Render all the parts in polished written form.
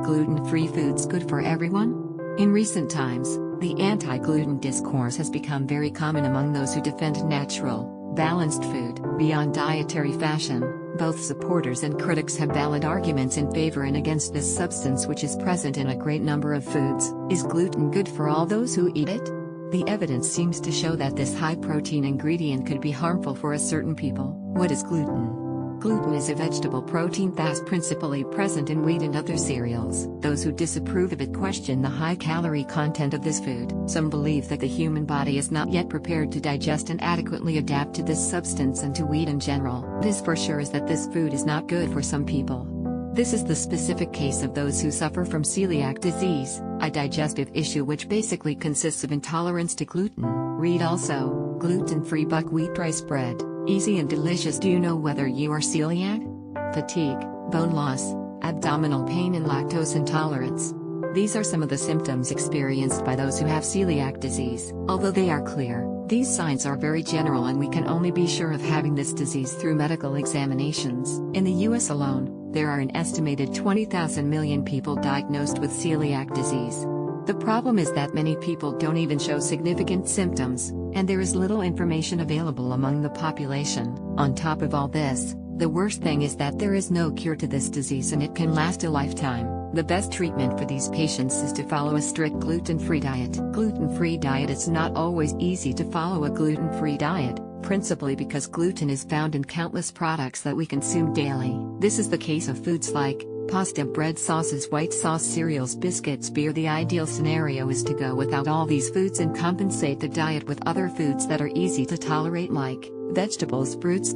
gluten-free foods good for everyone? In recent times, the anti-gluten discourse has become very common among those who defend natural, balanced food. Beyond dietary fashion, both supporters and critics have valid arguments in favor and against this substance, which is present in a great number of foods. Is gluten good for all those who eat it? The evidence seems to show that this high-protein ingredient could be harmful for a certain people. What is gluten? Gluten is a vegetable protein that's principally present in wheat and other cereals. Those who disapprove of it question the high-calorie content of this food. Some believe that the human body is not yet prepared to digest and adequately adapt to this substance and to wheat in general. This for sure is that this food is not good for some people. This is the specific case of those who suffer from celiac disease, a digestive issue which basically consists of intolerance to gluten. Read also, gluten-free buckwheat rice bread. Easy and delicious. Do you know whether you are celiac? Fatigue, bone loss, abdominal pain and lactose intolerance. These are some of the symptoms experienced by those who have celiac disease. Although they are clear, these signs are very general and we can only be sure of having this disease through medical examinations. In the US alone, there are an estimated 20,000 million people diagnosed with celiac disease. The problem is that many people don't even show significant symptoms, and there is little information available among the population. On top of all this, the worst thing is that there is no cure to this disease and it can last a lifetime. The best treatment for these patients is to follow a strict gluten-free diet. Gluten-free diet. It's not always easy to follow a gluten-free diet, principally because gluten is found in countless products that we consume daily. This is the case of foods like pasta, bread, sauces, white sauce, cereals, biscuits, beer. The ideal scenario is to go without all these foods and compensate the diet with other foods that are easy to tolerate like vegetables, fruits,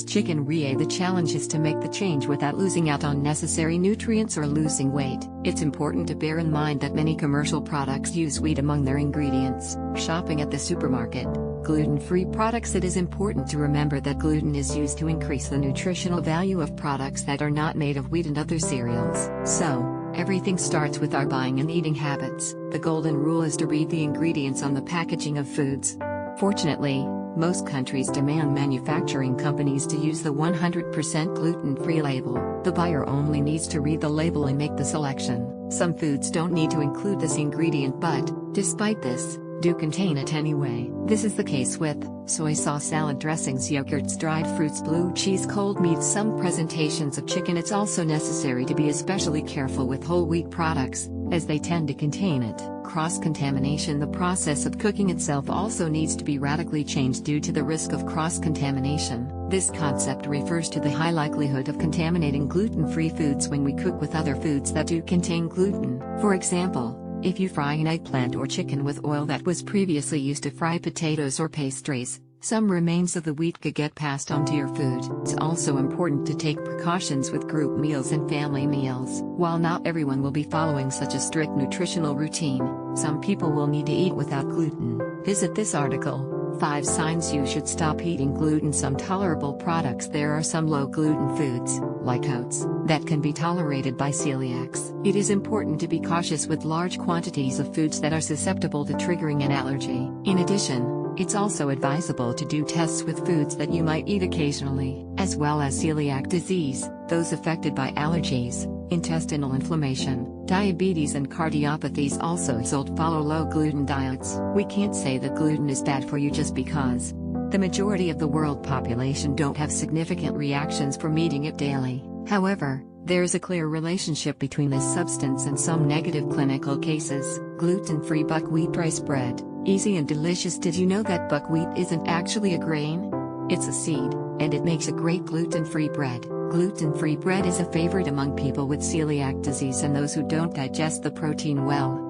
chicken. The challenge is to make the change without losing out on necessary nutrients or losing weight. It's important to bear in mind that many commercial products use wheat among their ingredients. Shopping at the supermarket, gluten-free products. It is important to remember that gluten is used to increase the nutritional value of products that are not made of wheat and other cereals. So, everything starts with our buying and eating habits. The golden rule is to read the ingredients on the packaging of foods. Fortunately, most countries demand manufacturing companies to use the 100% gluten-free label. The buyer only needs to read the label and make the selection. Some foods don't need to include this ingredient but, despite this, do contain it anyway. This is the case with soy sauce, salad dressings, yogurts, dried fruits, blue cheese, cold meats, some presentations of chicken. It's also necessary to be especially careful with whole wheat products, as they tend to contain it. Cross-contamination. The process of cooking itself also needs to be radically changed due to the risk of cross-contamination. This concept refers to the high likelihood of contaminating gluten-free foods when we cook with other foods that do contain gluten. For example, if you fry an eggplant or chicken with oil that was previously used to fry potatoes or pastries, some remains of the wheat could get passed on to your food. It's also important to take precautions with group meals and family meals. While not everyone will be following such a strict nutritional routine, some people will need to eat without gluten. Visit this article. 5 signs you should stop eating gluten. Some tolerable products. There are some low-gluten foods, like oats, that can be tolerated by celiacs. It is important to be cautious with large quantities of foods that are susceptible to triggering an allergy. In addition, it's also advisable to do tests with foods that you might eat occasionally, as well as celiac disease, those affected by allergies, intestinal inflammation, diabetes and cardiopathies. Also follow low-gluten diets. We can't say that gluten is bad for you just because the majority of the world population don't have significant reactions from eating it daily. However, there is a clear relationship between this substance and some negative clinical cases. Gluten-free buckwheat rice bread. Easy and delicious. Did you know that buckwheat isn't actually a grain? It's a seed, and it makes a great gluten-free bread. Gluten-free bread is a favorite among people with celiac disease and those who don't digest the protein well.